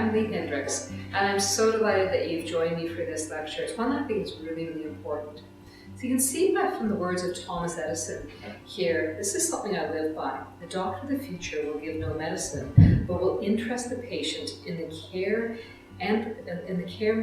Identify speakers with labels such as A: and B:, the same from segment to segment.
A: I'm Hindrichs, and I'm so delighted that you've joined me for this lecture. It's one that I think is really, really important. So you can see that from the words of Thomas Edison here. This is something I live by. The doctor of the future will give no medicine, but will interest the patient in the care and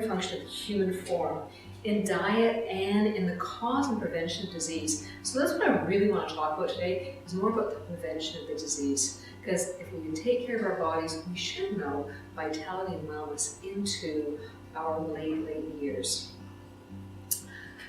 A: function of the human form, in diet, and in the cause and prevention of disease. So that's what I really want to talk about today, is more about the prevention of the disease. Because if we can take care of our bodies, we should know vitality and wellness into our late years.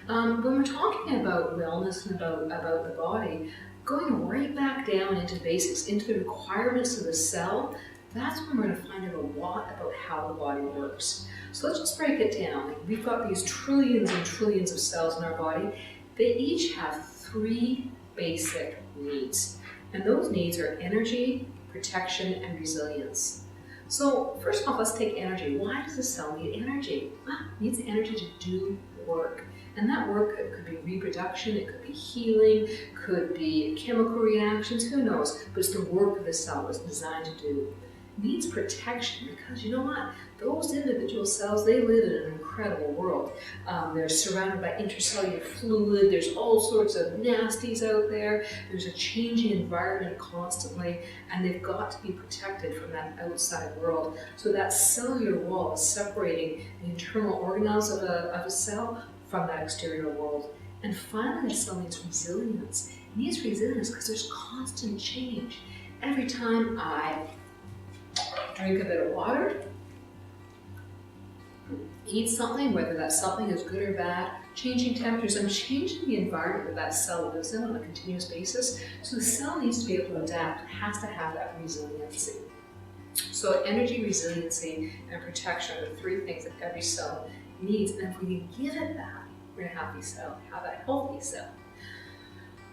A: When we're talking about wellness and about the body, going right back down into basics, into the requirements of the cell, that's when we're going to find out a lot about how the body works. So let's just break it down. We've got these trillions and trillions of cells in our body. They each have 3 basic needs. And those needs are energy, protection, and resilience. So first off, let's take energy. Why does a cell need energy? Well, it needs energy to do work. And that work could be reproduction, it could be healing, could be chemical reactions, who knows? But it's the work the cell was designed to do. It needs protection because you know what? Those individual cells, they live in an incredible world. They're surrounded by intercellular fluid, there's all sorts of nasties out there, there's a changing environment constantly, and they've got to be protected from that outside world. So that cellular wall is separating the internal organelles of a cell from that exterior world. And finally, the cell needs resilience. It needs resilience because there's constant change. Every time I drink a bit of water, eat something, whether that something is good or bad, changing temperatures, I'm changing the environment that cell lives in on a continuous basis. So the cell needs to be able to adapt. It has to have that resiliency. So energy, resiliency, and protection are the 3 things that every cell needs. And if we can give it that, we're going to have a healthy cell.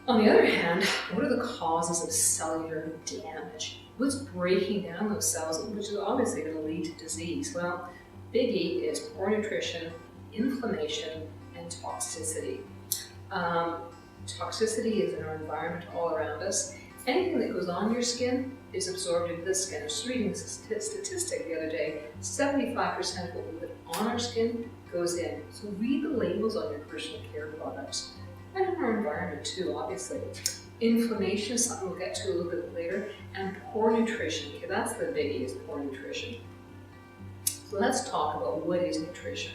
A: On the other hand, what are the causes of cellular damage? What's breaking down those cells, which is obviously going to lead to disease? Well, big E is poor nutrition, inflammation, and toxicity. Toxicity is in our environment all around us. Anything that goes on your skin is absorbed into the skin. I was reading a statistic the other day, 75% of what we put on our skin goes in. So read the labels on your personal care products. And in our environment too, obviously. Inflammation is something we'll get to a little bit later, and poor nutrition. Okay, that's the biggie, is poor nutrition. So let's talk about what is nutrition.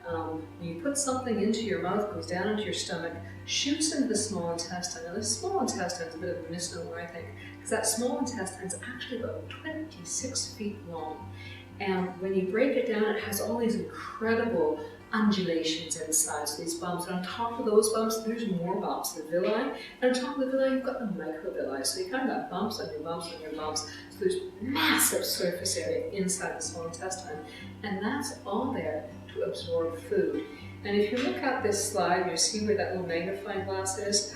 A: When you put something into your mouth, goes down into your stomach, shoots into the small intestine. Now the small intestine is a bit of a misnomer, I think, because that small intestine is actually about 26 feet long. And when you break it down, it has all these incredible undulations inside, so these bumps. And on top of those bumps, there's more bumps, the villi. And on top of the villi, you've got the microvilli. So you kind of got bumps on your bumps on your bumps. So there's massive surface area inside the small intestine. And that's all there to absorb food. And if you look at this slide, you see where that little magnifying glass is.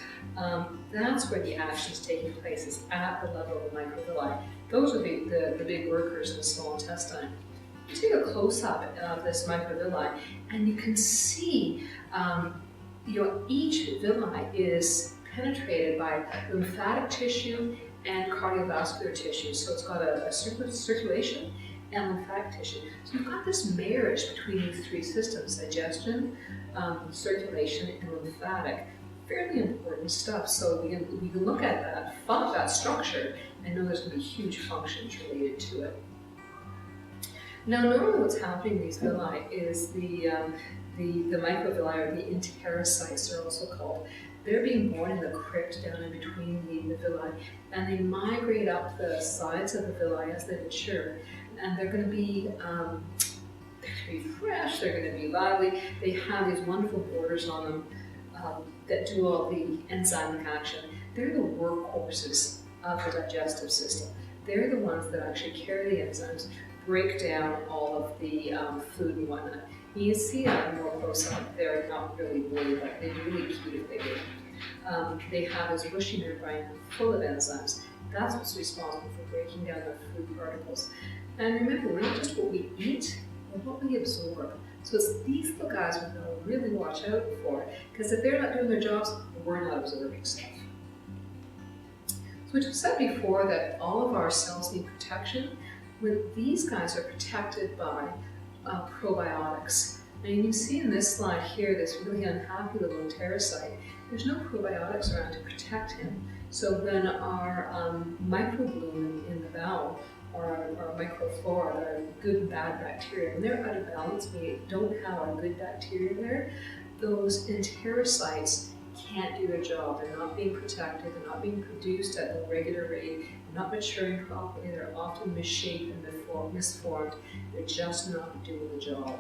A: That's where the action is taking place, is at the level of the microvilli. Those are the big workers in the small intestine. You take a close-up of this microvilli, and you can see each villi is penetrated by lymphatic tissue and cardiovascular tissue. So it's got a circulation and lymphatic tissue. So you've got this marriage between these 3 systems: digestion, circulation, and lymphatic. Fairly important stuff. So we can look at that structure and know there's going to be huge functions related to it. Now, normally what's happening in these villi is the microvilli, or the enterocytes they're also called. They're being born in the crypt down in between the villi, and they migrate up the sides of the villi as they mature. And they're going to be fresh, they're going to be lively. They have these wonderful borders on them that do all the enzymic action. They're the workhorses of the digestive system. They're the ones that actually carry the enzymes, break down all of the food and whatnot. You can see that more close up. They're not really blue, but they're really cute if they do. They have this bushy membrane full of enzymes. That's what's responsible for breaking down the food particles. And remember, we're not just what we eat, but what we absorb. So it's these little guys we're going to really watch out for, because if they're not doing their jobs, we're not absorbing stuff. So we just said before that all of our cells need protection. When these guys are protected by probiotics. Now you can see in this slide here, this really unhappy little enterocyte, there's no probiotics around to protect him. So when our microbloom in the bowel, or our microflora, that are good and bad bacteria, when they're out of balance, we don't have our good bacteria there, those enterocytes can't do their job. They're not being protected, they're not being produced at a regular rate, they're not maturing properly, they're often misshapen and misformed. They're just not doing the job.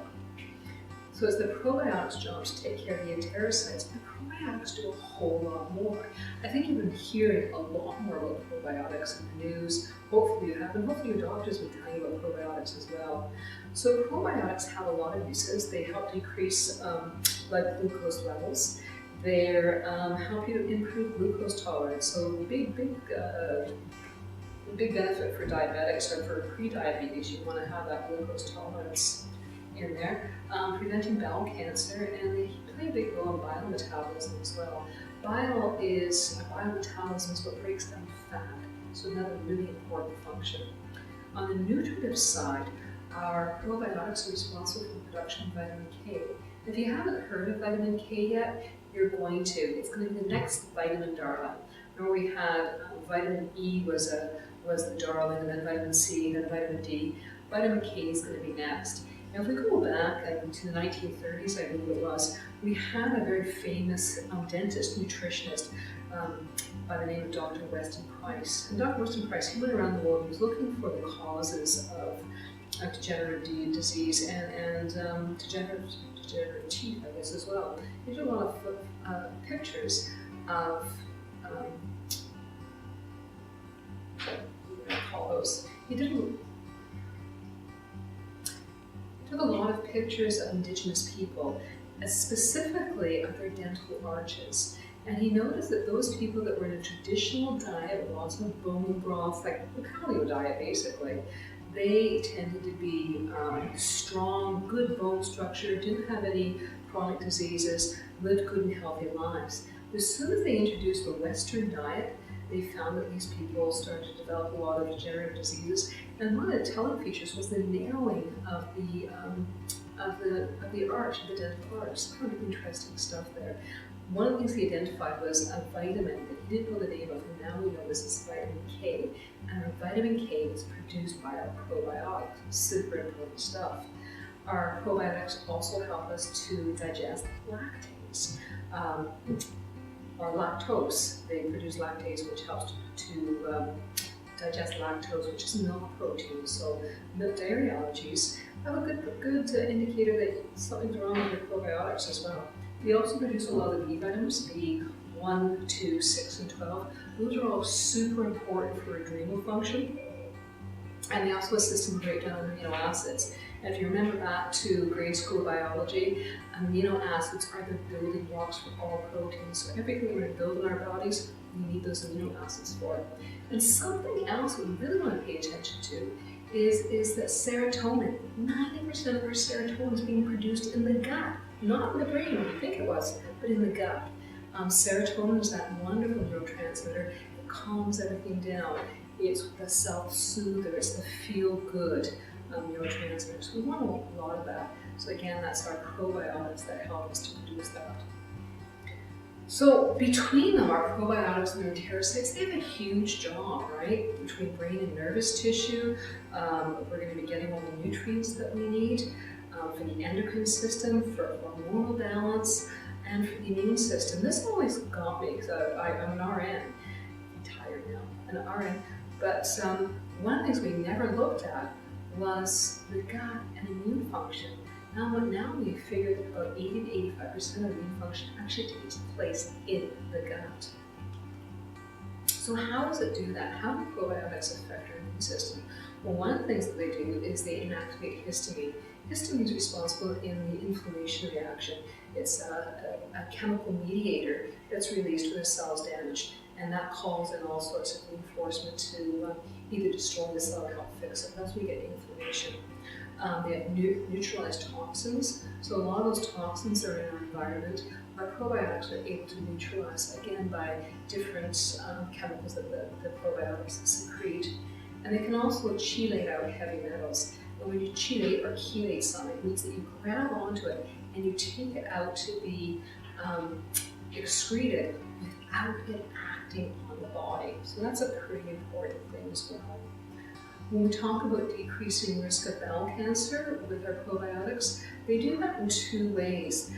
A: So it's the probiotics' job to take care of the enterocytes, but probiotics do a whole lot more. I think you've been hearing a lot more about probiotics in the news. Hopefully you have, and hopefully your doctors will tell you about probiotics as well. So probiotics have a lot of uses. They help decrease blood glucose levels. They help you improve glucose tolerance. So big benefit for diabetics or for pre-diabetes. You want to have that glucose tolerance in there, preventing bowel cancer, and they play a big role in bile metabolism as well. Bile metabolism is what breaks down fat, so another really important function. On the nutritive side, our probiotics are responsible for the production of vitamin K. If you haven't heard of vitamin K yet, you're going to. It's going to be the next vitamin darling. Remember we had vitamin E was the darling, and then vitamin C, then vitamin D. Vitamin K is going to be next. Now, if we go back to the 1930s, I believe it was, we had a very famous dentist, nutritionist by the name of Dr. Weston Price. And Dr. Weston Price, he went around the world, he was looking for the causes of degenerative disease and degenerative teeth, I guess, as well. He did a lot of pictures of, what do I call those? He took a lot of pictures of indigenous people, specifically of their dental arches. And he noticed that those people that were in a traditional diet, lots of bone broth, like the paleo diet basically, they tended to be strong, good bone structure, didn't have any chronic diseases, lived good and healthy lives. But as soon as they introduced the Western diet, they found that these people started to develop a lot of degenerative diseases. And one of the telling features was the narrowing of the arch, the dental arch. Kind of interesting stuff there. One of the things he identified was a vitamin that he didn't know the name of, and now we know this is vitamin K. And our vitamin K is produced by our probiotics. Super important stuff. Our probiotics also help us to digest lactase. Or lactose. They produce lactase, which helps to digest lactose, which is milk protein. So milk dairy allergies have a good indicator that something's wrong with your probiotics as well. They also produce a lot of B vitamins, B1, 2, 6, and 12. Those are all super important for adrenal function. And they also assist in break down amino acids. And if you remember back to grade school biology, amino acids are the building blocks for all proteins. So everything we're going to build in our bodies, we need those amino acids for. And something else we really want to pay attention to is that serotonin. 90% of our serotonin is being produced in the gut, not in the brain, like you think it was, but in the gut. Serotonin is that wonderful neurotransmitter that calms everything down. It's the self-soother, it's the feel-good neurotransmitter. So we want a lot of that. So again, that's our probiotics that help us to produce that. So between them, our probiotics and their enterocytes, they have a huge job, right? Between brain and nervous tissue, we're going to be getting all the nutrients that we need for the endocrine system, for hormonal balance, and for the immune system. This always got me, because I'm an RN. I'm tired now, an RN. But one of the things we never looked at was the gut and immune function. Now we figured that about 80 to 85% of immune function actually takes place in the gut. So how does it do that? How do probiotics affect our immune system? Well, one of the things that they do is they inactivate histamine. Histamine is responsible in the inflammation reaction. It's a chemical mediator that's released when a cell is damaged, and that calls in all sorts of reinforcement to either destroy the cell or help fix it. That's when we get inflammation. They have neutralized toxins, so a lot of those toxins that are in our environment, our probiotics are able to neutralize, again, by different chemicals that the probiotics secrete. And they can also chelate out heavy metals. And when you chelate or chelate something, it means that you grab onto it and you take it out to be excreted without it acting on the body. So that's a pretty important thing as well. When we talk about decreasing risk of bowel cancer with our probiotics, they do that in two ways.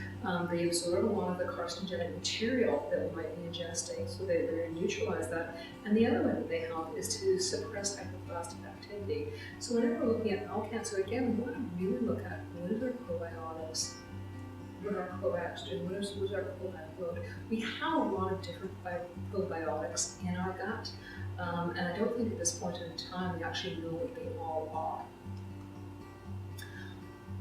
A: They absorb a lot of the carcinogenic material that we might be ingesting, so they neutralize that. And the other way that they help is to suppress hyperplastic activity. So whenever we're looking at bowel cancer, again, we want to really look at what are our probiotics, what are our probiotics doing, what is our probiotic load. We have a lot of different probiotics in our gut, and I don't think at this point in time we actually know what they all are.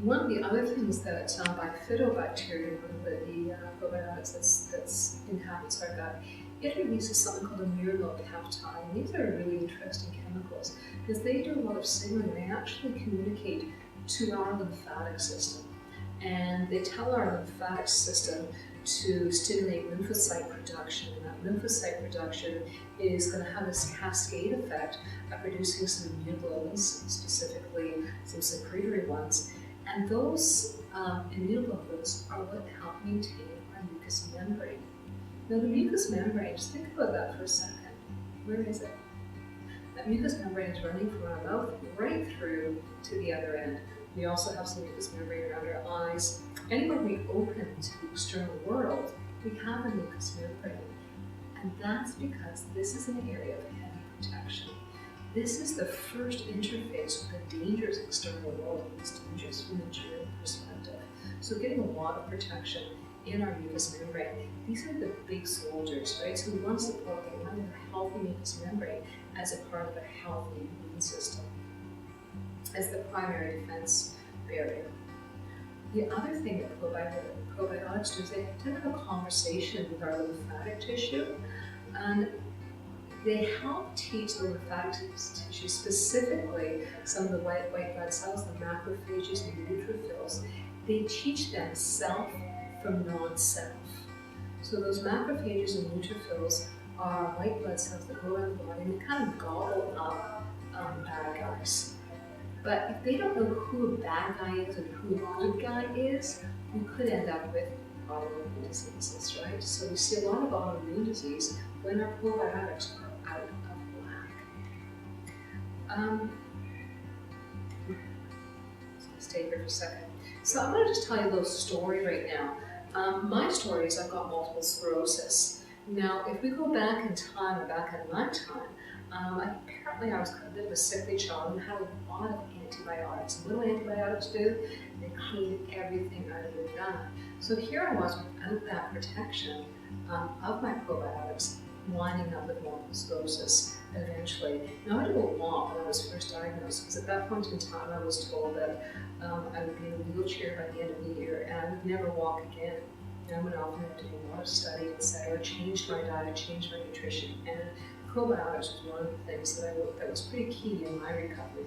A: One of the other things that bifidobacteria, one of the probiotics that's inhabits our gut, it releases something called a myrinopeptide. And these are really interesting chemicals because they do a lot of signaling. They actually communicate to our lymphatic system. And they tell our lymphatic system to stimulate lymphocyte production. And that lymphocyte production is going to have this cascade effect of producing some immunoglobulins, specifically some secretory ones. And those immunoglobulins are what help maintain our mucous membrane. Now the mucous membrane, just think about that for a second. Where is it? That mucous membrane is running from our mouth right through to the other end. We also have some mucous membrane around our eyes. Anywhere we open to the external world, we have a mucous membrane. And that's because this is an area of heavy protection. This is the first interface with the dangerous external world, at least dangerous from a germ perspective. So getting a lot of protection in our mucous membrane. These are the big soldiers, right? So we want to support a healthy mucous membrane as a part of a healthy immune system, as the primary defense barrier. The other thing that probiotics do is they tend to have a conversation with our lymphatic tissue, and they help teach the lymphatic tissue, specifically some of the white blood cells, the macrophages and neutrophils. They teach them self from non-self. So those macrophages and neutrophils are white blood cells that go around the body and they kind of gobble up bad guys. But if they don't know who a bad guy is and who a good guy is, we could end up with autoimmune diseases, right? So we see a lot of autoimmune disease when our probiotics are out of whack. Let's stay here for a second. So I'm going to just tell you a little story right now. My story is I've got multiple sclerosis. Now, if we go back in time, or back in my time, apparently I was a bit of a sickly child and had a lot of antibiotics. And what do antibiotics do? They clean everything out of your gut. So here I was without that protection of my probiotics, winding up with multiple sclerosis eventually. Now I did a lot when I was first diagnosed, because at that point in time I was told that I would be in a wheelchair by the end of the year and I would never walk again. And I went off and I did a lot of study, etc., changed my diet, changed my nutrition, and probiotics was one of the things that was pretty key in my recovery.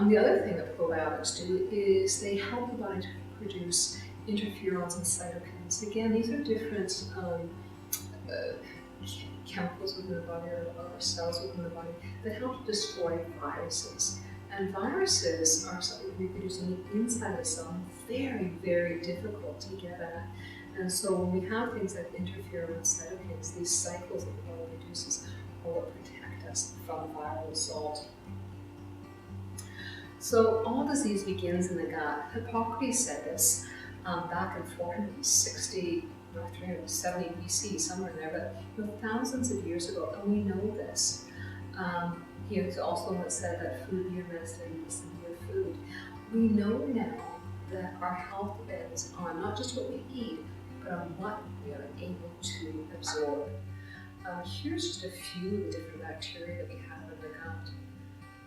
A: The other thing that probiotics do is they help the body to produce interferons and cytokines. Again, these are different chemicals within the body, or cells within the body, that help to destroy viruses. And viruses are something that reproduce on the inside of the cell, very, very difficult to get at. And so when we have things like interferon cytokines, these cycles that the body produces are what protect us from viral assault. So all disease begins in the gut. Hippocrates said this back in 460, or 370 BC, somewhere in there, but thousands of years ago, and we know this. He was also one that said that food be your medicine, medicine be your food. We know now that our health depends on not just what we eat, but on what we are able to absorb. Here's just a few of the different bacteria that we have in the gut.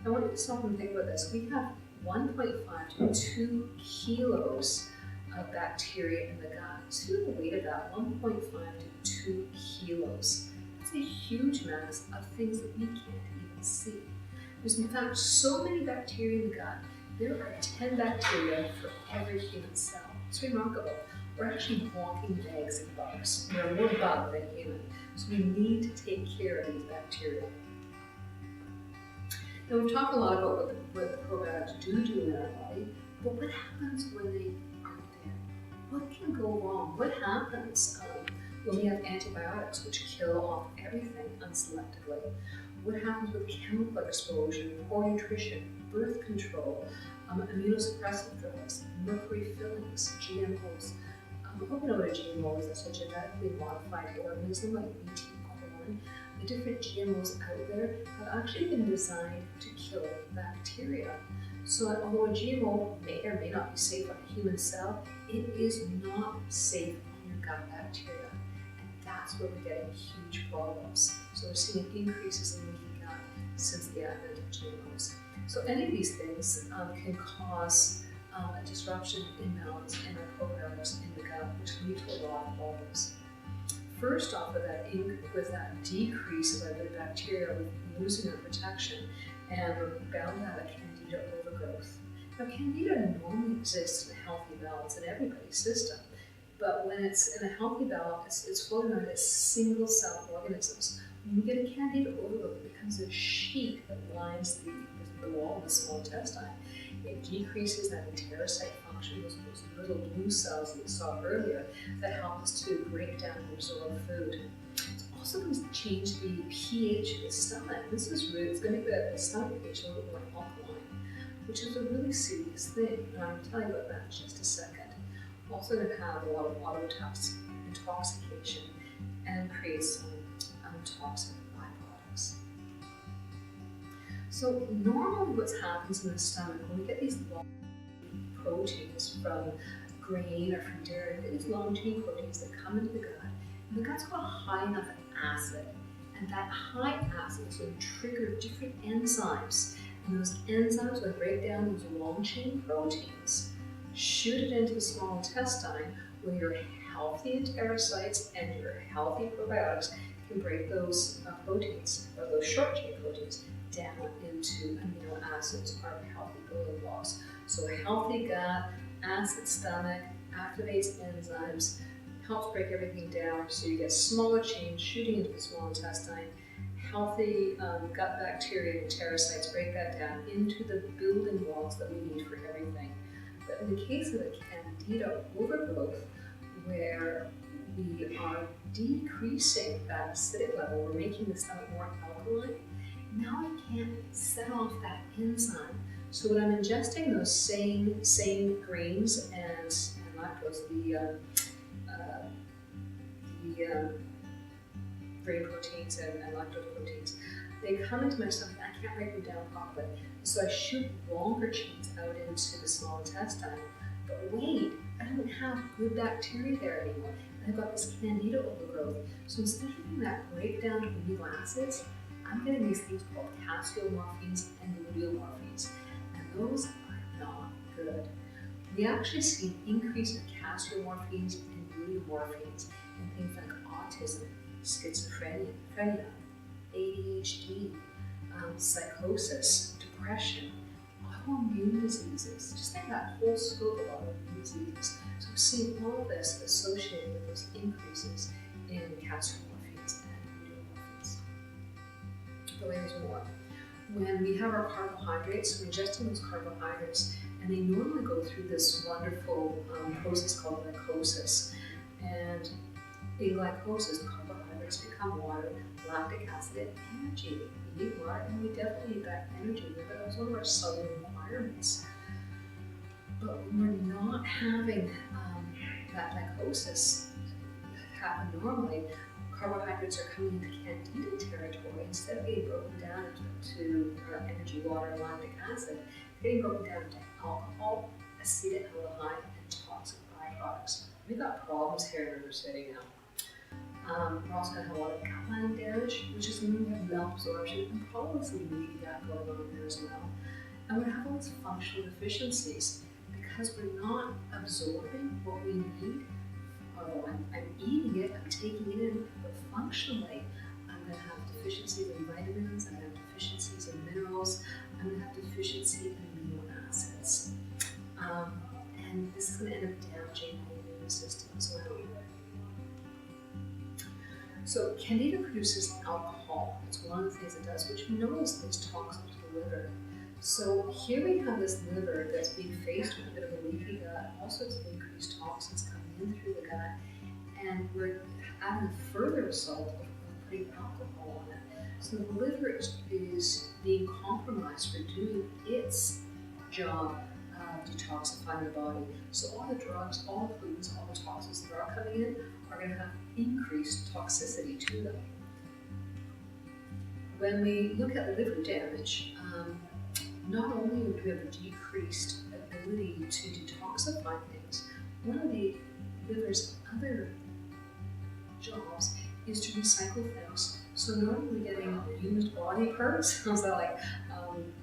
A: I want you to stop and think about this. We have 1.5 to 2 kilos of bacteria in the gut. To the weight of that, 1.5 to 2 kilos. That's a huge mass of things that we can't even see. There's in fact so many bacteria in the gut. There are 10 bacteria for every human cell. It's remarkable. We're actually walking bags of bugs. We're more bug than human. So we need to take care of these bacteria. Now we've talked a lot about what the probiotics do in our body, but what happens when they aren't there? What can go wrong? What happens when we have antibiotics which kill off everything unselectively? What happens with chemical exposure, poor nutrition, birth control, immunosuppressive drugs, mercury fillings, GMOs? I hope you know what a GMO is. That's a genetically modified organism like wheat, corn. The different GMOs out there have actually been designed to kill bacteria. So although a GMO may or may not be safe on a human cell, it is not safe on your gut bacteria. And that's where we're getting huge problems. So we're seeing increases in leaky gut since the advent of GMOs. So any of these things can cause a disruption, imbalance in our probiotics in the gut, which can lead to a lot of problems. First off, with that decrease of our good bacteria, with losing our protection, and we're bound to have a candida overgrowth. Now, candida normally exists in a healthy balance in everybody's system, but when it's in a healthy balance, it's floating around as single-cell organisms. When we get a candida overgrowth, it becomes a sheet that lines the wall of the small intestine. It decreases that enterocyte function, those little blue cells that you saw earlier that help us to break down and absorb food. It's also going to change the pH of the stomach. This is really, it's going to make the stomach pH a little bit more alkaline, which is a really serious thing. And I'll tell you about that in just a second. Also going to have a lot of water intoxication and create some toxic byproducts. So normally what happens in the stomach, when we get these long proteins from grain or from dairy, we get these long chain proteins that come into the gut, and the gut's got a high enough acid, and that high acid is going to trigger different enzymes, and those enzymes will break down those long chain proteins, shoot it into the small intestine, where your healthy enterocytes and your healthy probiotics can break those proteins, or those short chain proteins, down into amino acids, our healthy building blocks. So a healthy gut, acid stomach, activates enzymes, helps break everything down so you get smaller chains shooting into the small intestine. Healthy gut bacteria and enterocytes break that down into the building blocks that we need for everything. But in the case of a candida overgrowth, where we are decreasing that acidic level, we're making the stomach more alkaline, now I can't set off that enzyme. So when I'm ingesting those same grains and lactose, the grain proteins and lactose proteins, they come into my stomach, I can't break them down properly. So I shoot longer chains out into the small intestine. But wait, I don't have good bacteria there anymore. And I've got this candida overgrowth. So instead of getting that breakdown of amino acids, I'm getting these things called casomorphins and luteomorphins. And those are not good. We actually see an increase in casomorphins and luteomorphins in things like autism, schizophrenia, ADHD, psychosis, depression, autoimmune diseases. Just think that whole scope of autoimmune diseases. So we're seeing all of this associated with those increases in casomorphins and luteomorphins. But there's more. When we have our carbohydrates, we're ingesting those carbohydrates, and they normally go through this wonderful process called glycolysis. And in glycolysis, carbohydrates become water, lactic acid, and energy. We need water, and we definitely need that energy. That's one of our cellular requirements. But when we're not having that glycolysis happen normally, carbohydrates are coming into candida territory. Instead of being broken down into our energy, water, and lactic acid, they're getting broken down into alcohol, acetaldehyde, and toxic byproducts. We've got problems here where we're sitting now. We're also going to have a lot of gut lining damage, which is when we have malabsorption and probably some leaky gut going on there as well. And we're going to have all these functional deficiencies because we're not absorbing what we need. Oh, I'm eating it, I'm taking it in, but functionally, I'm going to have deficiencies in vitamins, I'm going to have deficiencies in minerals, I'm going to have deficiency in amino acids. And this is going to end up damaging my immune system as well. So candida produces alcohol. It's one of the things it does, which we know is toxic to the the liver. So here we have this liver that's being faced with a bit of a leaky gut, all sorts of increased toxins coming in through the gut, and we're adding a further assault of putting alcohol on it. So the liver is being compromised for doing its job of detoxifying the body. So all the drugs, all the pollutants, all the toxins that are coming in are going to have increased toxicity to them. When we look at liver damage, not only do we have a decreased ability to detoxify things, one of the liver's other jobs is to recycle things. So not only getting used body parts, sounds like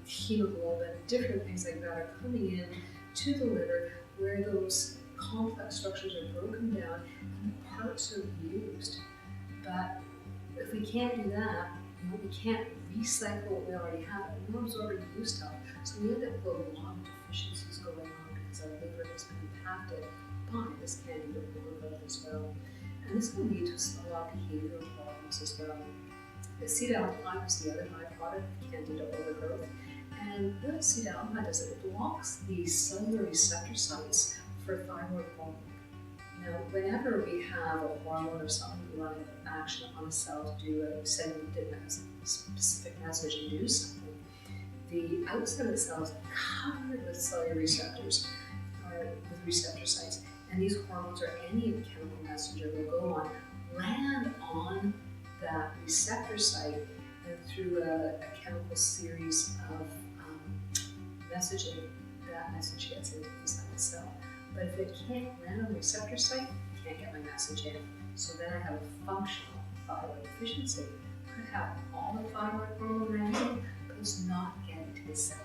A: hemoglobin, different things like that are coming in to the liver where those complex structures are broken down and the parts are used. But if we can't do that, we can't recycle what we already have. We're absorbing new stuff. So we end up with a lot of deficiencies going on because our liver has been impacted by this candida overgrowth as well. And this can lead to a lot of behavioral problems as well. Acetaldehyde is the other byproduct of candida overgrowth. And what acetaldehyde does, it blocks the cellular receptor sites for thyroid hormone. Now, whenever we have a hormone or something running action on a cell to send a specific message and do something, the outside of the cell is covered with cellular receptors, or with receptor sites. And these hormones or any chemical messenger will go on, land on that receptor site, and through a chemical series of messaging, that message gets into inside the cell. But if it can't land on the receptor site, I can't get my message in. So then I have a functional thyroid deficiency. I could have all the thyroid hormone I need, but it's not getting to the cell.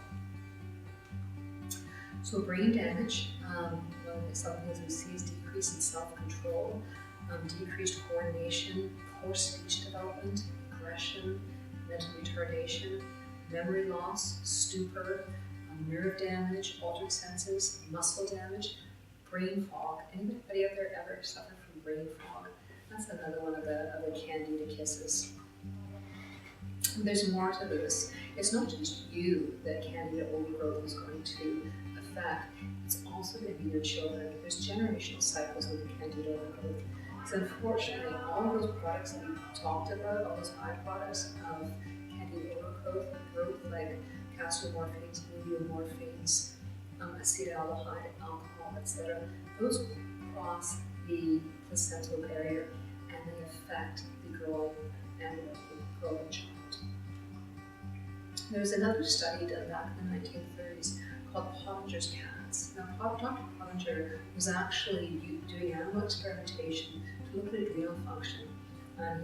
A: So brain damage, some things we see is decrease in self-control, decreased coordination, poor speech development, aggression, mental retardation, memory loss, stupor, nerve damage, altered senses, muscle damage, brain fog. Anybody out there ever suffer from brain fog? That's another one of the candida kisses. And there's more to this. It's not just you that candida overgrowth is going to affect. It's also going to be your children. There's generational cycles with the candida overgrowth. So unfortunately, all those products that we talked about, all those byproducts of candida overgrowth, like castor morphines, morphines, acetaldehyde, alcohol, etc., those cross the placental barrier and they affect the growing and the growing child. There was another study done back in the 1930s called Pottinger's cats. Now, Dr. Pottinger was actually doing animal experimentation to look at adrenal function.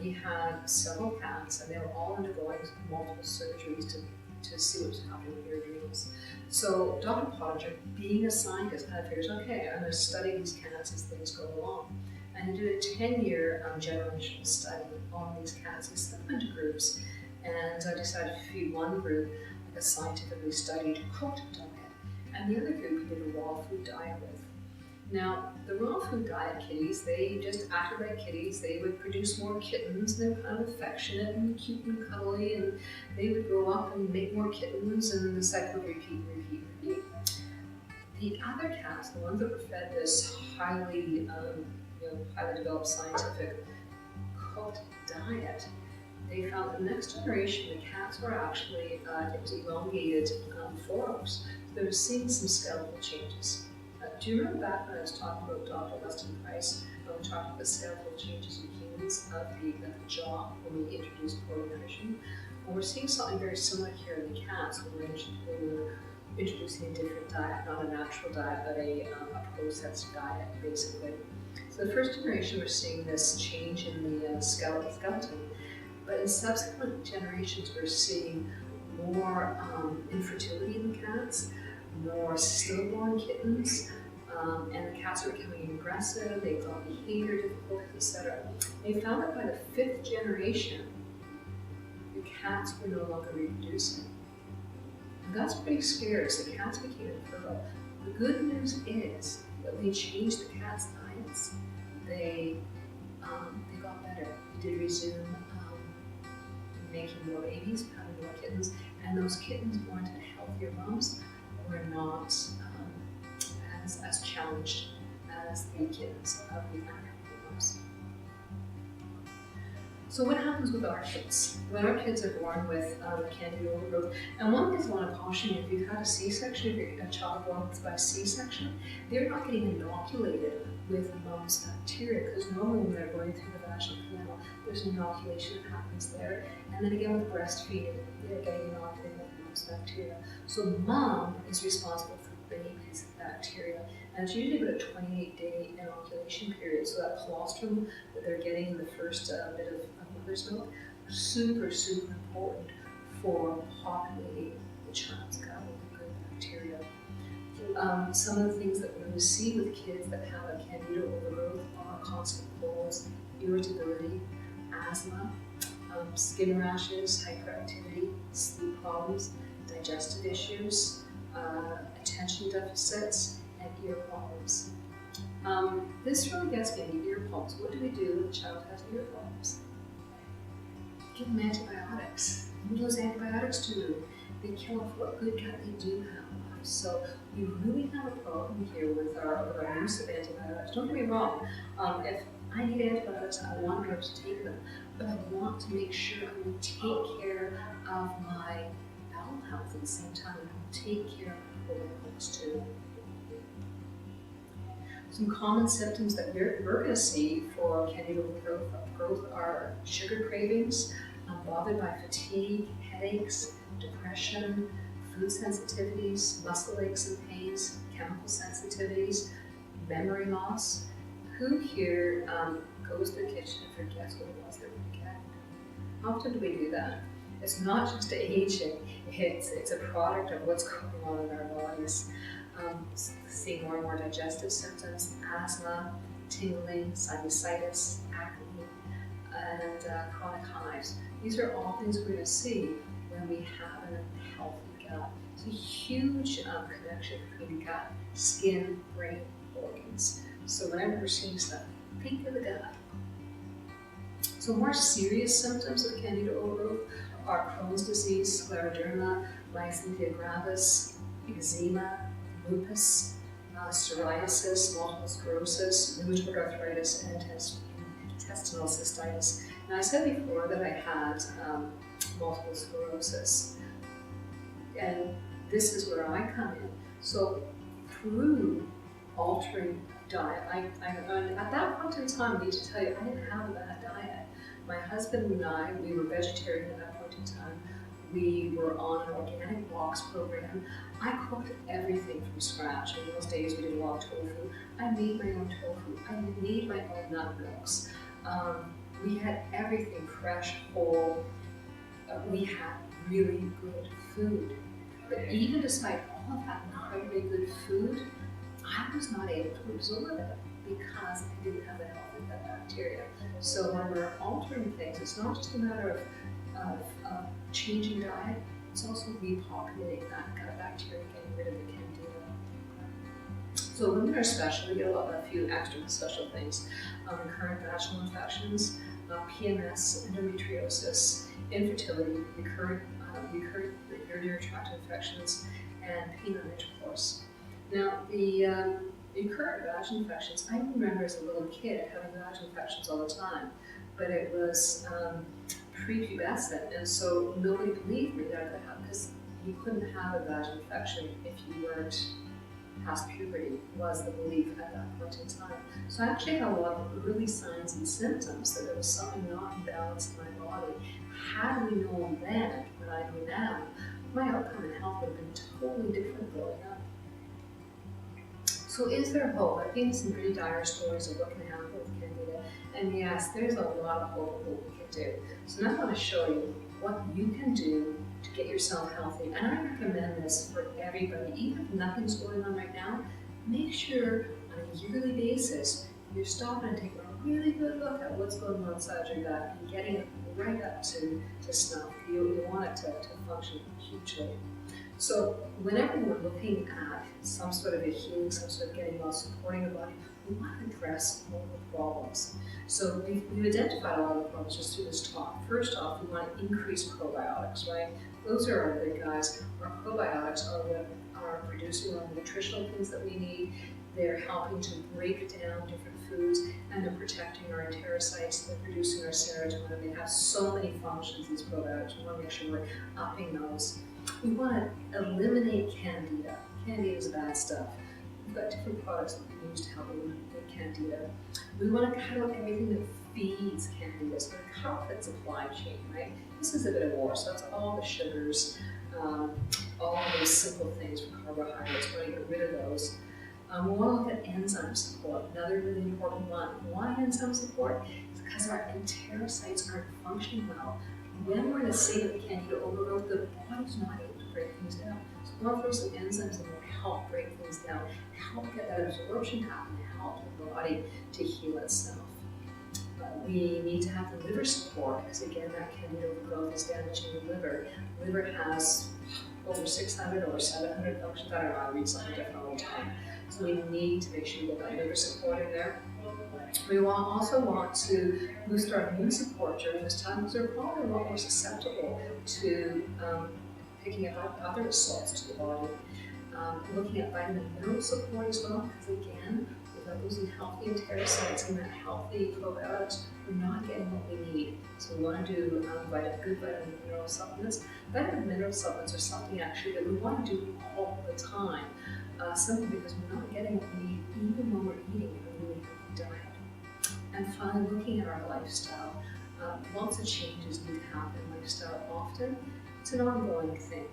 A: He had several cats, and they were all undergoing multiple surgeries to see what was happening with their adrenals. So Dr. Pottinger, being a scientist, kind of figures, okay, I'm going to study these cats as things go along. And he did a 10-year generational study on these cats. He split them into groups, and I decided to feed one group like a scientifically studied cooked diet, and the other group he did a raw food diet with. Now, the raw food diet kitties, they just acted like kitties. They would produce more kittens, and they were kind of affectionate and cute and cuddly, and they would grow up and make more kittens, and the cycle would repeat. The other cats, the ones that were fed this highly developed scientific cooked diet, they found that the next generation, the cats were actually, it was elongated forearms. So they were seeing some skeletal changes. Do you remember back when I was talking about Dr. Weston Price, when we talked about the skeletal changes in humans of the jaw when we introduced coordination? Well, we're seeing something very similar here in the cats when we're introducing a different diet, not a natural diet, but a processed diet, basically. So the first generation, we're seeing this change in the skeleton, but in subsequent generations, we're seeing more infertility in the cats, more stillborn kittens, and the cats are becoming aggressive, they've got behavior difficulties, etc. They found that by the 5th generation, the cats were no longer reproducing. And that's pretty scary, so the cats became infertile. The good news is that when we changed the cats' diets, they got better. We did resume making more babies, having more kittens, and those kittens born to healthier moms were not as challenged as the kittens of the unhealthy moms. So what happens with our kids? When our kids are born with candida overgrowth, and one thing I want to caution you, if you've had a C-section, if you're a child born by C-section, they're not getting inoculated with mom's bacteria, because normally when they're going through the vaginal canal, there's an inoculation that happens there. And then again with breastfeeding, they're getting inoculated with mom's bacteria. So mom is responsible for baby's bacteria. And it's usually about a 28-day inoculation period. So that colostrum that they're getting in the first bit of mother's milk, super, super important for populating the child's gut with good bacteria. Some of the things that we're going to see with kids that have a candida overgrowth are constant colds, irritability, asthma, skin rashes, hyperactivity, sleep problems, digestive issues, attention deficits, and ear problems. This really gets me into ear problems. What do we do when a child has ear problems? Give them antibiotics. What do those antibiotics do? They kill off what good gut they do have. So we really have a problem here with our use of antibiotics. Don't get me wrong. If I need antibiotics, I want to be able to take them, but I want to make sure I'm going to take care of my bowel health at the same time. I'm going to take care of my probiotics too. Some common symptoms that we're going to see for candida overgrowth are sugar cravings, bothered by fatigue, headaches, depression, food sensitivities, muscle aches and pains, chemical sensitivities, memory loss. Who here goes to the kitchen and forgets what it was they were going to get? How often do we do that? It's not just aging, it's a product of what's going on in our bodies. Seeing more and more digestive symptoms, asthma, tingling, sinusitis, acne, and chronic hives. These are all things we're going to see when we have a healthy gut. It's a huge connection between gut, skin, brain, organs. So whenever we're seeing stuff, think of the gut. So more serious symptoms of candida overgrowth are Crohn's disease, scleroderma, myasthenia gravis, eczema, lupus, psoriasis, multiple sclerosis, rheumatoid arthritis, and intestinal cystitis. Now I said before that I had multiple sclerosis, and this is where I come in. So through altering diet, at that point in time, I need to tell you, I didn't have a bad diet. My husband and I, we were vegetarian at that point in time. We were on an organic walks program. I cooked everything from scratch. In those days, we did a lot of tofu. I made my own tofu. I made my own nut milks. We had everything fresh, whole. We had really good food. But even despite all of that incredibly good food, I was not able to absorb it because I didn't have the healthy gut bacteria. So when we're altering things, it's not just a matter of changing diet, it's also repopulating that gut bacteria, getting rid of the candida. So women are special. We get a few extra special things. Recurrent vaginal infections, PMS, endometriosis, infertility, recurrent urinary tract infections, and penile intercourse. Now, the recurrent vaginal infections, I remember as a little kid having vaginal infections all the time, but it was prepubescent, and so nobody believed me that I could have, because you couldn't have a vaginal infection if you weren't past puberty, was the belief at that point in time. So I actually had a lot of early signs and symptoms that there was something not in balance in my body. Had we known then what I know now, my outcome in health would have been totally different growing up. So is there hope? I've given some pretty dire stories of what can happen with candida, and yes, there's a lot of hope of what we can do. So now I want to show you what you can do to get yourself healthy. And I recommend this for everybody. Even if nothing's going on right now, make sure on a yearly basis you're stopping and taking a really good look at what's going on inside your gut and getting it right up to snuff. You want it to function hugely. So whenever we're looking at some sort of a healing, some sort of getting well, supporting the body, we want to address all the problems. So we've identified all the problems just through this talk. First off, we want to increase probiotics, right? Those are our good guys. Our probiotics are what are producing all the nutritional things that we need. They're helping to break down different foods, and they're protecting our enterocytes. They're producing our serotonin. They have so many functions, these probiotics. We want to make sure we're upping those. We want to eliminate candida. Candida is bad stuff. We've got different products that we can use to help eliminate candida. We want to cut out everything that feeds candida, so we cut off that supply chain, right? This is a bit of war, so that's all the sugars, all of those simple things from carbohydrates. We want to get rid of those. We want to look at enzyme support, another really important one. Why enzyme support? It's because our enterocytes aren't functioning well. When we're in a state of candida overgrowth, the body's not able to break things down. So we want to throw some enzymes in there to help break things down, help get that absorption happen, help the body to heal itself. We need to have the liver support, because again, that candida overgrowth is damaging the liver. The liver has over 600 or 700 functions. I don't know, I read something different all the time. So we need to make sure we get that liver support in there. We also want to boost our immune support during this time, because we're probably a lot more susceptible to picking up other assaults to the body. Looking at vitamin mineral support as well, because again, without those healthy enterocytes and that healthy probiotics, we're not getting what we need. So we want to do good vitamin mineral supplements. Vitamin mineral supplements are something actually that we want to do all the time, simply because we're not getting what we need even when we're eating a really healthy diet. And finally, looking at our lifestyle. Lots of changes need to happen in lifestyle often. It's an ongoing thing.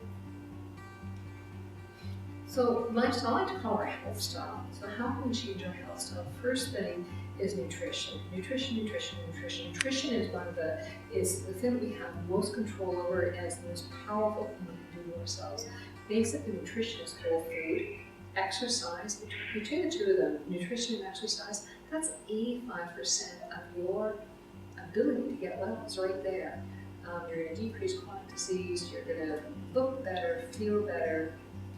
A: So lifestyle, I like to call our health style. So how can we change our health style? First thing is nutrition. Nutrition is is the thing that we have the most control over, and it's the most powerful thing we can do to ourselves. Basically, nutrition is whole food. Exercise, between the two of them, nutrition and exercise, that's 85% of your ability to get well. It's right there. You're going to decrease chronic disease, you're going to look better, feel better,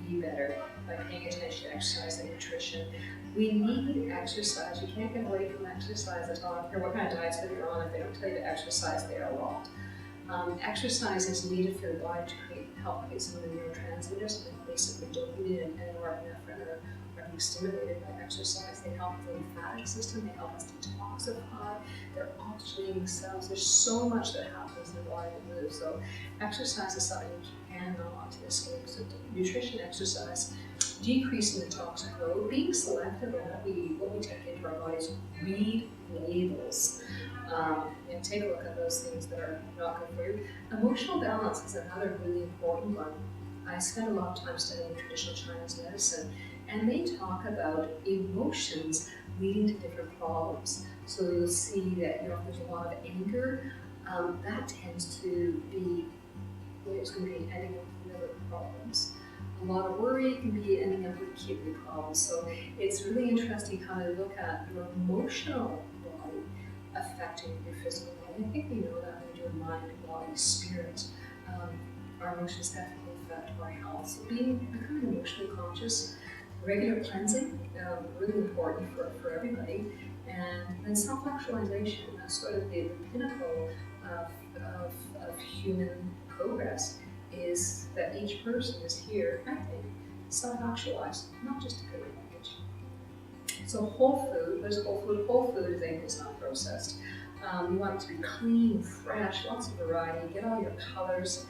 A: be better by paying attention to exercise and nutrition. We need exercise. You can't get away from exercise at all. I don't care what kind of diets that you're on. If they don't tell you to exercise, they are wrong. Exercise is needed for the body to help create some of the neurotransmitters, like basically dopamine and norepinephrine are being stimulated by exercise. They help the lymphatic system, they help us detoxify, they're oxygenating cells. There's so much that happens in the body that moves. So exercise is something you cannot escape. So nutrition, exercise, decreasing the toxic load, being selective on what we take into our bodies, read labels. And take a look at those things that are not good for you. Emotional balance is another really important one. I spent a lot of time studying traditional Chinese medicine, and they talk about emotions leading to different problems. So you'll see that if there's a lot of anger, that tends to be it's going to be ending up with liver problems. A lot of worry can be ending up with kidney problems. So it's really interesting how to look at your emotional body affecting your physical body. I think we know that when we do mind, body, spirit, our emotions definitely affect our health. So becoming emotionally conscious, regular cleansing, really important for everybody, and then self-actualization. That's sort of the pinnacle of human progress, is that each person is here, I think, self-actualized, not just to take advantage. So whole food, there's whole food. Whole food is anything that's not processed. You want it to be clean, fresh, lots of variety, get all your colors.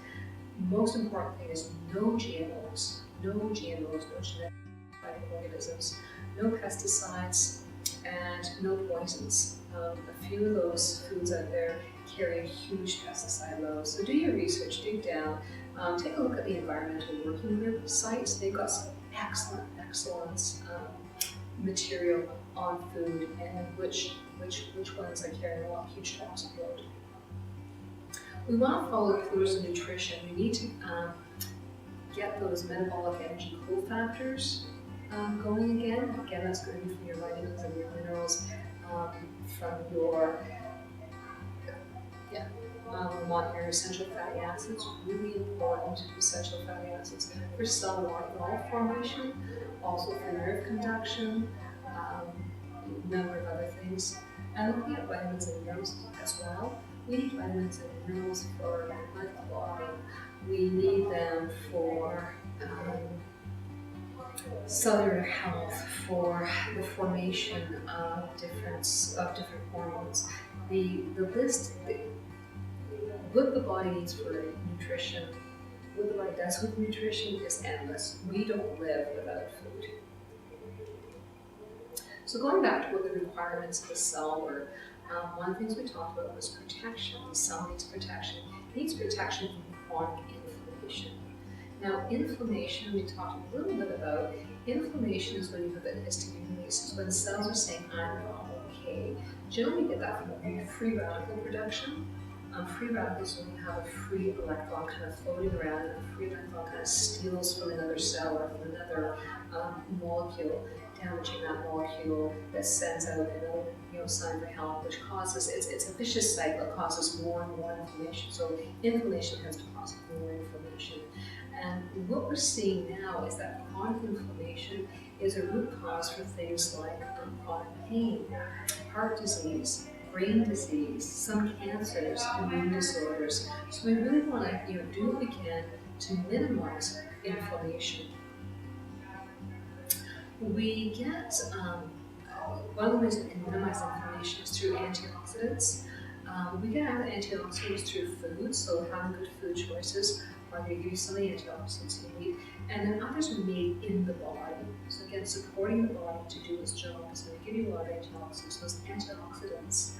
A: Most important thing is no GMOs, no genetic organisms, no pesticides, and no poisons. A few of those foods out there carry a huge pesticide load. So do your research, dig down, take a look at the environmental working group sites. They've got some excellent material on food and which ones are carrying a huge toxic load. We want to follow the pillars of nutrition. We need to get those metabolic energy cofactors going again. Again, that's going to be from your vitamins and your minerals, from your we want your essential fatty acids, really important essential fatty acids for cell wall formation, also for nerve conduction. number of other things. And looking at vitamins and minerals as well. We need vitamins and minerals for blood clotting. We need them for cellular health, for the formation of different hormones. What the body needs for nutrition, what the body does with nutrition is endless. We don't live without food. So going back to what the requirements of the cell were, one of the things we talked about was protection. The cell needs protection. It needs protection from chronic inflammation. Now, inflammation, we talked a little bit about. Inflammation is when you have an histamine release. It's when cells are saying, I'm not okay. Generally, we get that from free radical production. Free radicals when you have a free electron kind of floating around, and a free electron kind of steals from another cell or from another molecule, damaging that molecule that sends out another sign for help, which causes, it's a vicious cycle. It causes more and more inflammation. So inflammation tends to cause more inflammation. And what we're seeing now is that chronic inflammation is a root cause for things like chronic pain, heart disease, brain disease, some cancers, immune disorders. So we really want to do what we can to minimize inflammation. We get, one of the ways we can minimize inflammation is through antioxidants. We get antioxidants through food, so having good food choices are going to give you some of the antioxidants you need. And then others are made in the body. So again, supporting the body to do its job is going to give you a lot of antioxidants. Those antioxidants,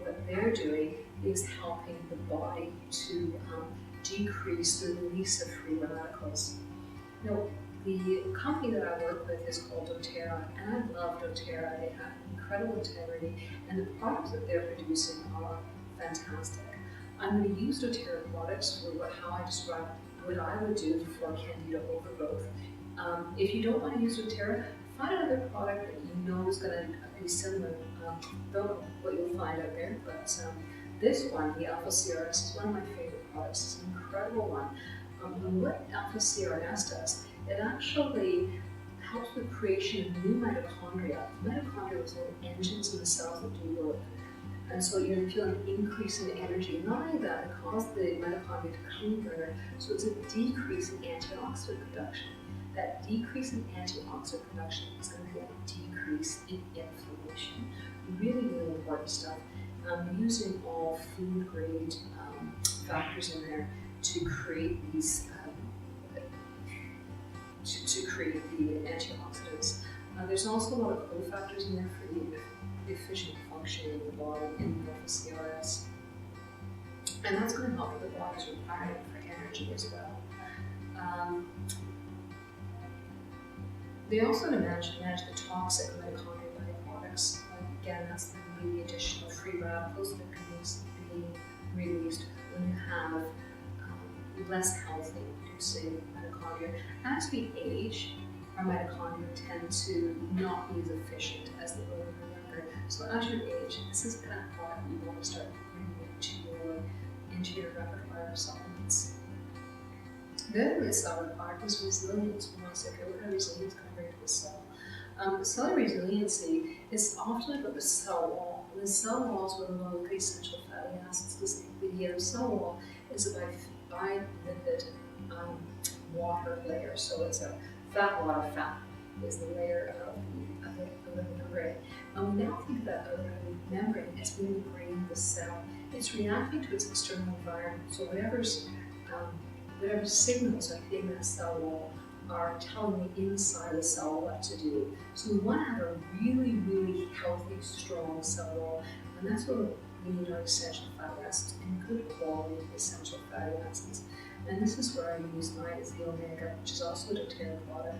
A: what they're doing is helping the body to decrease the release of free radicals. Now, the company that I work with is called doTERRA, and I love doTERRA. They have incredible integrity, and the products that they're producing are fantastic. I'm going to use doTERRA products for how I describe what I would do for candida overgrowth. If you don't want to use doTERRA, find another product that you know is going to be similar. Don't know what you'll find out there, but this one, the Alpha CRS, is one of my favorite products. It's an incredible one. What Alpha CRS does, it actually helps with creation of new mitochondria. Mitochondria are little engines in the cells that do work. And so you're feeling an increase in energy. Not only that, it causes the mitochondria to clean better, so it's a decrease in antioxidant production. That decrease in antioxidant production is going to be a decrease in inflammation. Really, really important stuff. I'm using all food grade factors in there to create these, to create the antioxidants. There's also a lot of cofactors in there for the efficient functioning of the body in the CRS. And that's going to help with the body's requirement for energy as well. They also manage the toxic mitochondrial byproducts. Again, that's the additional free radicals that can be released when you have less healthy producing mitochondria. As we age, our mitochondria tend to not be as efficient as they were when we were younger. So as you age, this is the kind of product you want to start bringing into your repertoire of supplements. The other thing that cell required was resilience. When I say, okay, what kind of resilience can I bring to the cell? Cellular resiliency is often about the cell wall. And the cell wall is where the low essential fatty acids. The cell wall is a bilipid water layer. So it's a fat water fat is the layer of the membrane. And we now think of that membrane as being the brain of the cell. It's reacting to its external environment. So whatever signals are hitting that cell wall are telling the inside of the cell what to do. So we want to have a really, really healthy, strong cell wall, and that's where we need our essential fatty acids and good quality essential fatty acids. And this is where I use mine as the omega, which is also a doTERRA product.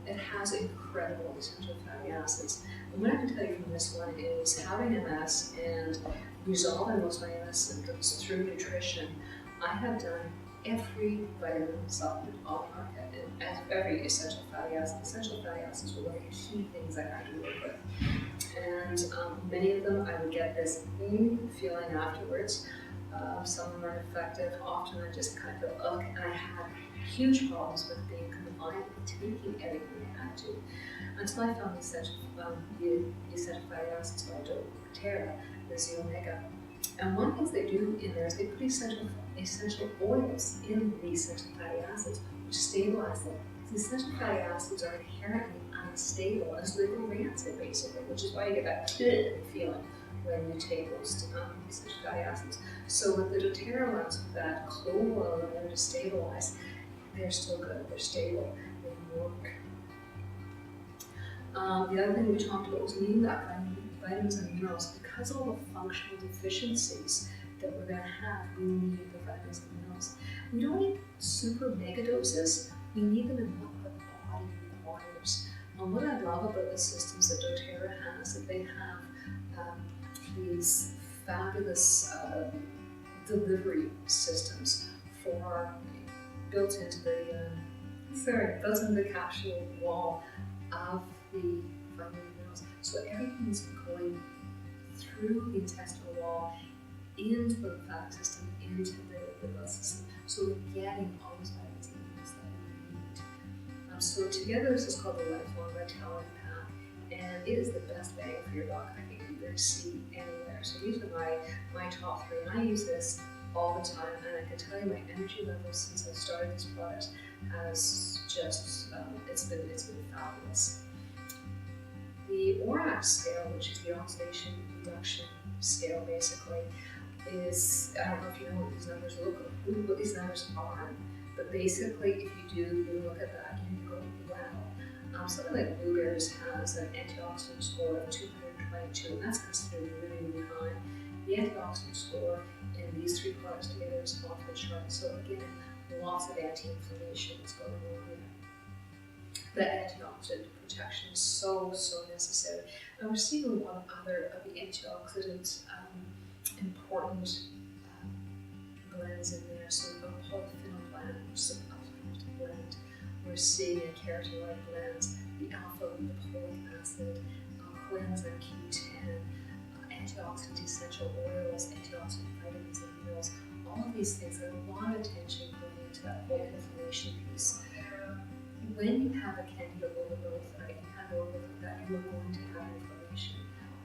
A: It has incredible essential fatty acids. And what I can tell you from this one is having MS and resolving most of my MS symptoms through nutrition, I have done every vitamin supplement on the market and every essential fatty acid. Essential fatty acids were one of the key things I had to work with. And many of them, I would get this feeling afterwards. Some of them are effective. Often I just kind of go, ugh, and I had huge problems with being confined and taking everything I had to. Until I found the essential fatty acids by doTERRA, the Z-omega. And one of the things they do in there is they put essential oils in the essential fatty acids, which stabilize them. The essential fatty acids are inherently unstable, and so they go rancid basically, which is why you get that feeling when you take those essential fatty acids. So with the doTERRA ones, with that clove oil in there to stabilize, they're still good, they're stable, they work. The other thing we talked about was needing that vitamins and minerals. Because of all the functional deficiencies that we're going to have, we need the vitamins and minerals. We don't need super mega doses, we need them in what the body requires. What I love about the systems that doTERRA has, that they have these fabulous delivery systems built into the capsule wall of the vitamin minerals. So everything's going through the intestinal wall into the lymphatic system, into the blood system. So we're getting all those vitamins and minerals that we need. So together this is called the Lifelong Vitality Pack, and it is the best bang for your buck I think you're going to see anywhere. So these are my top three, and I use this all the time, and I can tell you my energy levels since I started this product has just it's been fabulous. The ORAC scale, which is the oxidation reduction scale, basically is, I don't know if you know what these numbers what these numbers are, but basically if you look at that, you go, wow. Something like blueberries has an antioxidant score of 222, and that's considered really, really high. The antioxidant score in these three products together is off the chart. So again, lots of anti-inflammation is going on here. The antioxidant protection is so necessary. And we're seeing a lot of other of the antioxidant important blends in there. So we've got polyphenol blend, which is an alpha blend. We're seeing a carotenoid blend, the alpha lipoic acid, coenzyme Q10, antioxidant essential oils, antioxidant vitamins and minerals. All of these things, there's a lot of attention going into that whole inflammation piece. When you have a candida overgrowth or any kind of overgrowth like that, you are going to have inflammation.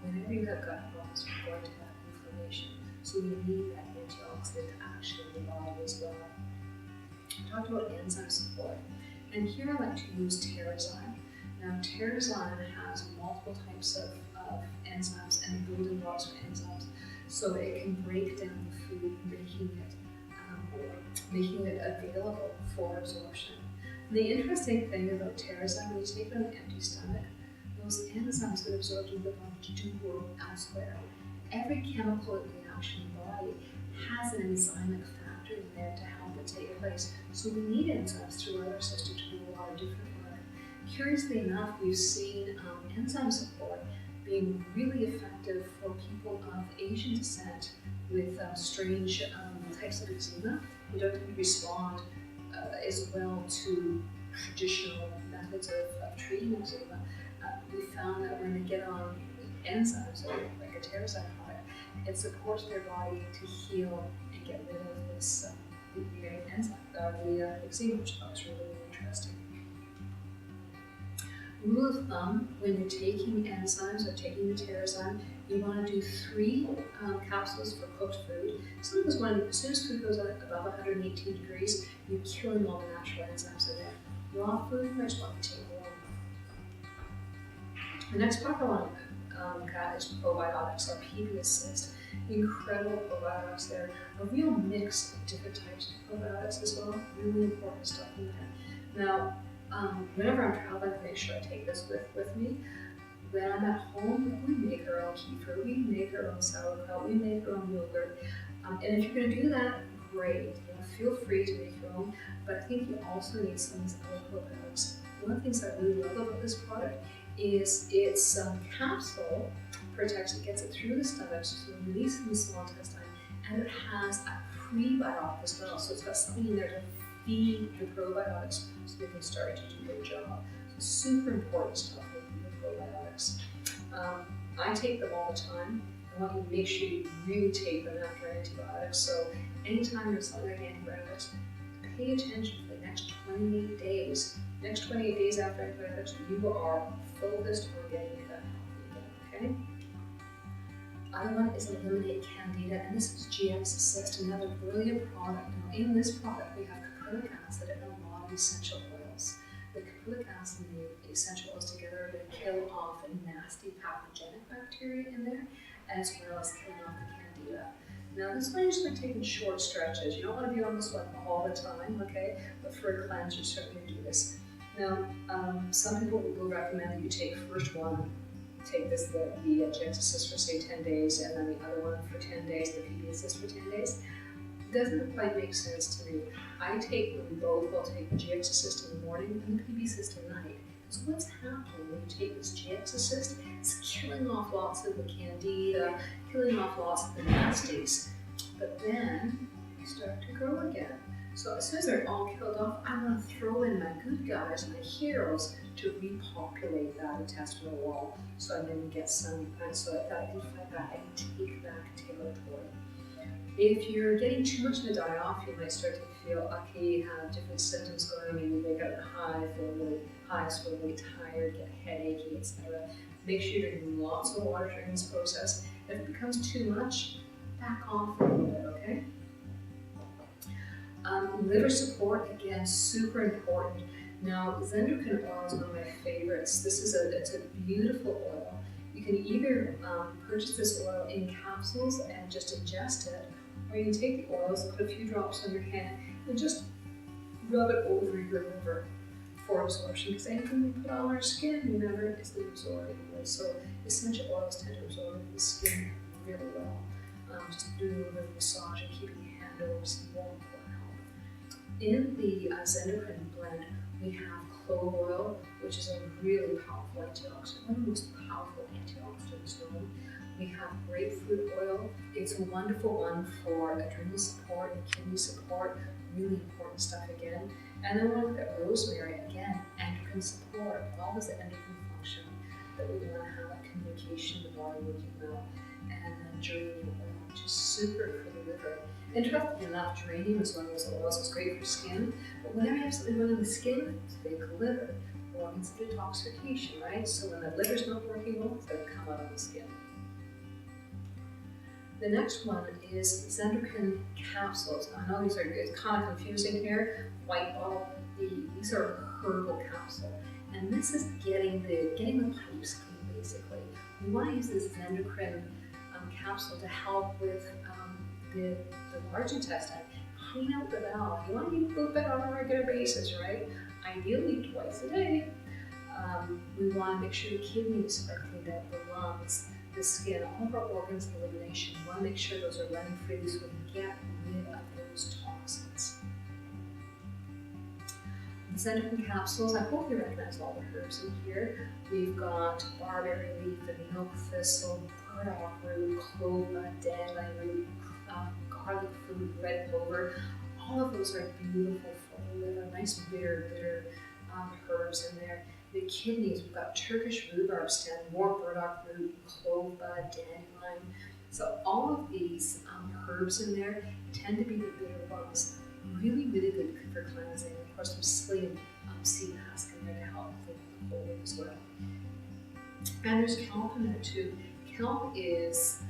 A: Whenever you have gut problems, you're going to have inflammation. So we need that antioxidant action in the body as well. We talked about enzyme support, and here I like to use Terrazyme. Now Terrazyme has multiple types of enzymes and building blocks for enzymes, so it can break down the food, making it available for absorption. And the interesting thing about Terrazyme, when you take it on an empty stomach, those enzymes that are absorbed in the body do work elsewhere. Every chemical reaction in the body has an enzymic factor in there to help it take place. So we need enzymes throughout our system to do a lot of different work. Curiously enough, we've seen enzyme support being really effective for people of Asian descent with strange types of eczema. They don't tend to respond as well to traditional methods of treating eczema. We found that when they get on enzymes, like a Terrazyme product, it supports their body to heal and get rid of this the enzyme, the eczema, which I thought was really, really interesting. Rule of thumb, when you're taking enzymes or taking the Terrazyme, you want to do 3 capsules for cooked food. Sometimes as soon as food goes above 118 degrees, you're killing all the natural enzymes in there. Raw food, you just want to take 1. The next part I want to look at is probiotics, or PB Assist. Incredible probiotics there. A real mix of different types of probiotics as well. Really important stuff in there. Now, whenever I'm traveling, I make sure I take this with me. When I'm at home, we make our own kefir, we make our own sauerkraut, we make our own yogurt. And if you're going to do that, great. Feel free to make your own, but I think you also need some of these other probiotics. One of the things I really love about this product is its capsule protects it, gets it through the stomach, so it's released in the small intestine, and it has a prebiotic as well, so it's got something in there to feed the probiotics so they can start to do their job. So super important stuff with probiotics. I take them all the time. I want you to make sure you really take them after antibiotics. So anytime you're something like antibiotics, pay attention for the next 28 days. Next 28 days after antibiotics, you are focused on getting your gut healthy again, okay? Other one is Eliminate Candida, and this is GX Assist, another brilliant product. Now in this product, we have caprylic acid and a lot of essential oils. The caprylic acid and the essential oils together are going to kill off nasty pathogenic bacteria in there, as well as killing off the candida. Now this one is going to take in short stretches. You don't want to be on this one all the time, okay? But for a cleanse, you're certainly going to do this. Now, some people will recommend that you take first one, take this, the GX Assist for say 10 days, and then the other one for 10 days, the PB Assist for 10 days. Doesn't quite make sense to me. I take them both. I'll take the GX Assist in the morning and the PB Assist at night. So what's happening when you take this GX Assist? It's killing off lots of the candida, killing off lots of the nasties. But then they start to grow again. So as soon as they're all killed off, I'm going to throw in my good guys, my heroes, to repopulate that intestinal wall. So I'm going to get some, so that I can fight back and take back territory. If you're getting too much in the die-off, you might start to feel ucky, have different symptoms going. Maybe you wake up high, feel really high, feel really tired, get headachy, etc. Make sure you're drinking lots of water during this process. If it becomes too much, back off a little bit, okay? Liver support, again, super important. Now, Xendocrine oil is one of my favorites. This is it's a beautiful oil. You can either purchase this oil in capsules and just ingest it, or you can take the oils, put a few drops on your hand, and just rub it over your liver for absorption. Because anything we put on our skin, remember, is absorbed anyway. So essential oils tend to absorb the skin really well. Just doing a little bit of massage and keeping your hand over some warm will help. In the Xendocrine blend, we have clove oil, which is a really powerful antioxidant, one of the most powerful antioxidants known. We have grapefruit oil. It's a wonderful one for adrenal support and kidney support, really important stuff again. And then we'll look at rosemary, again, endocrine support, all this endocrine function that we want to have, that communication, the body working well. And then geranium oil, which is super for the liver. Interestingly enough, geranium is one of those oils that's great for skin, but whenever you have something wrong in the skin, it's big liver, organs of detoxification, right? So when the liver's not working well, it's going to come out on the skin. The next one is Xendocrine capsules. Now, I know it's kind of confusing here. White bottle, these are herbal capsule, and this is getting the pipes clean basically. We want to use this Xendocrine capsule to help with the large intestine, clean out the bowel. You want to poop it on a regular basis, right? Ideally twice a day. We want to make sure the kidneys are cleaned out, the lungs, the skin, all of our organs of elimination. We want to make sure those are running freely so we can get rid of those toxins. The Xendocrine capsules, I hope you recognize all the herbs in here. We've got barberry leaf and milk thistle, burdock root, clove nut, dandelion root, garlic fruit, red clover. All of those are beautiful for the liver, nice bitter herbs in there. The kidneys, we've got Turkish rhubarb stem, more burdock root, clove bud, dandelion. So all of these herbs in there tend to be the bitter ones. Really, really good for cleansing. Of course, there's slim seed husk in there to help clean the colon as well. And there's kelp in there too. Kelp is,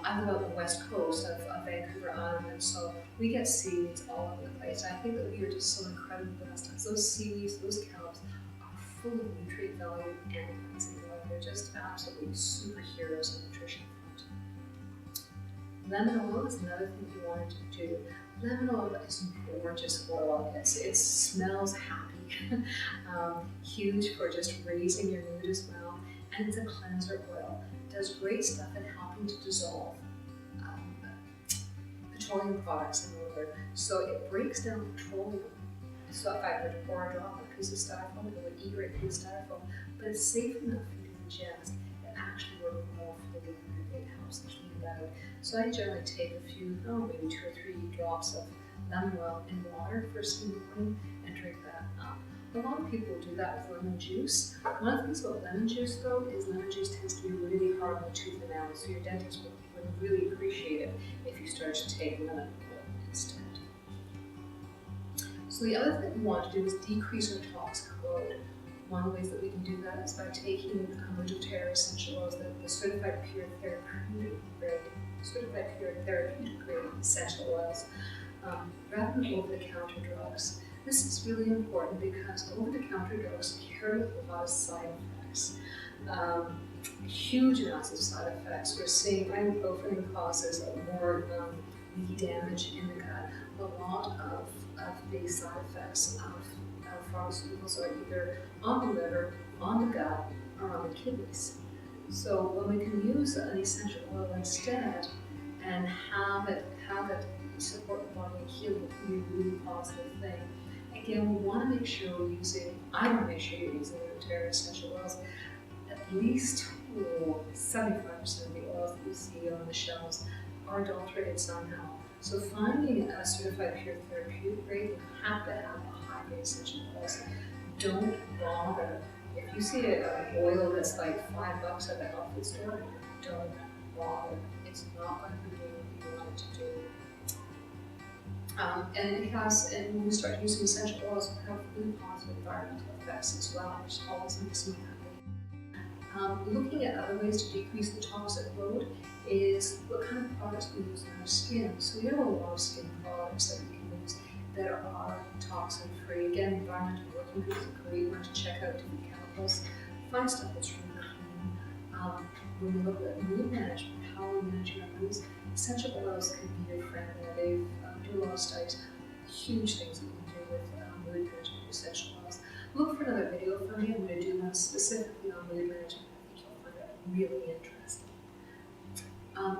A: I live on the west coast of Vancouver Island, and so we get seaweeds all over the place. And I think that we are just so incredibly blessed. Those seaweeds, those kelps, are full of nutrient value and cleansing value. They're just absolutely superheroes in nutrition front. Lemon oil is another thing you wanted to do. Lemon oil is gorgeous oil. It smells happy. Huge for just raising your mood as well. And it's a cleanser oil. It does great stuff in helping to dissolve petroleum products in the liver. So it breaks down petroleum. So if I were to pour a drop on a piece of styrofoam, it would eat right through the styrofoam. But it's safe enough for you to ingest. It actually works more for the liver. It helps to clean it out. So I generally take a few, maybe 2 or 3 drops of lemon oil in water first thing in the morning and drink that up. A lot of people do that with lemon juice. One of the things about lemon juice though is lemon juice tends to be really hard on the tooth enamel, so your dentist would really appreciate it if you started to take lemon oil instead. So the other thing we want to do is decrease our toxic load. One of the ways that we can do that is by taking the doTERRA essential oils, the certified pure therapeutic grade essential oils, rather than over-the-counter drugs. This is really important because over-the-counter drugs carry a lot of side effects, huge amounts of side effects. We're seeing ibuprofen causes more leaky damage in the gut. A lot of the side effects of pharmaceuticals are either on the liver, on the gut, or on the kidneys. So when we can use an essential oil instead and have it support the body and heal, it can be a really positive thing. Again, we want to make sure we're using, I want to make sure you're using the doTERRA essential oils. At least 75% of the oils that you see on the shelves are adulterated somehow. So finding a certified pure therapeutic grade, you have to have a high grade essential oils. Don't bother. If you see an oil that's like $5 at the health food store, don't bother. It's not going to be doing what you want it to do. And when we start using essential oils, we have really positive environmental effects as well, which always makes me happy. Looking at other ways to decrease the toxic load is what kind of products we use on our skin. So we have a lot of skin products that we can use that are toxin free. Again, environmental working group is a great one to check out different chemicals. Find stuff that's really clean. When we look at mood management, how we manage our moods, essential oils can be your friend. They do a lot of studies, huge things that you can do with mood management essential oils. Look for another video from me. I'm going to do one specifically on mood management. I think you'll find that really interesting.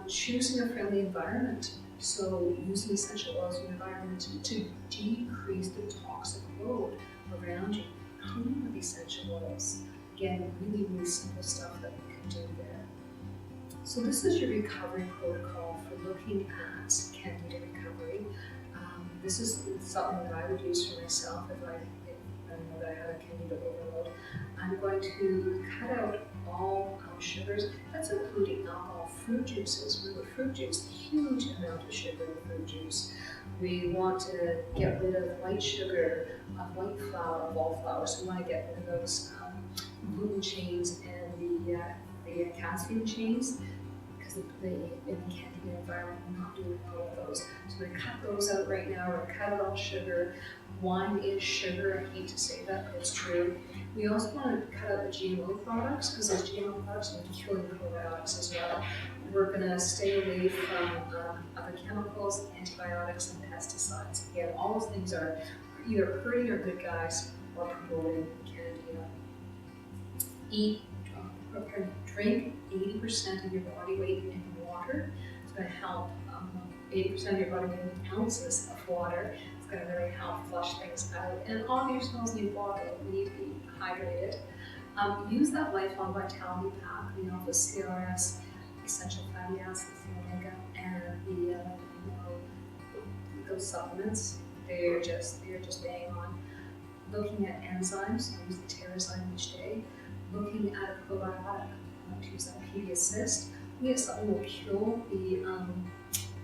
A: Choosing a friendly environment. So using essential oils in your environment to decrease the toxic load around you. Clean with essential oils. Again, really, really simple stuff that we can do there. So this is your recovery protocol for looking at Candida recovery. This is something that I would use for myself if I know that I had a Candida overload. I'm going to cut out all sugars. That's including alcohol, fruit juices. Remember, fruit juice, huge amount of sugar in fruit juice. We want to get rid of white sugar, white flour, of all flours. We want to get rid of those gluten chains and the casein chains, because in the Candida environment, we're not doing all of those. So we're going to cut those out right now. We're going to cut out all sugar. Wine is sugar. I hate to say that, but it's true. We also want to cut out the GMO products, because those GMO products are killing probiotics as well. We're going to stay away from other chemicals, antibiotics, and pesticides. Again, all those things are either hurting our good guys or promoting Candida. Drink 80% of your body weight in water. It's going to help 80% of your body weight in ounces of water. It's going to really help flush things out. And all your cells need water. We need to be hydrated. Use that lifelong vitality pack, the CRS, essential fatty acids, the omega, and those supplements. They're just bang on. Looking at enzymes, use the Terrazyme each day. Looking at a probiotic, to use that PD Assist. We have something that will kill the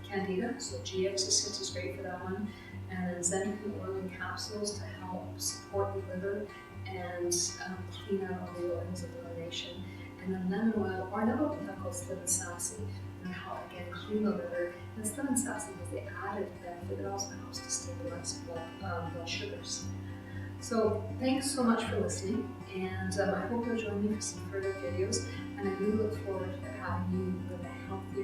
A: Candida, so GX Assist is great for that one. And then Zenapine oil in capsules to help support the liver and clean out all the organs of elimination. And then lemon oil, or another one that called Slim and Sassy, will help again clean the liver. And Slim and Sassy has the added benefit, it also helps to stabilize blood sugars. So thanks so much for listening, and I hope you'll join me for some further videos, and I really look forward to having you live a healthier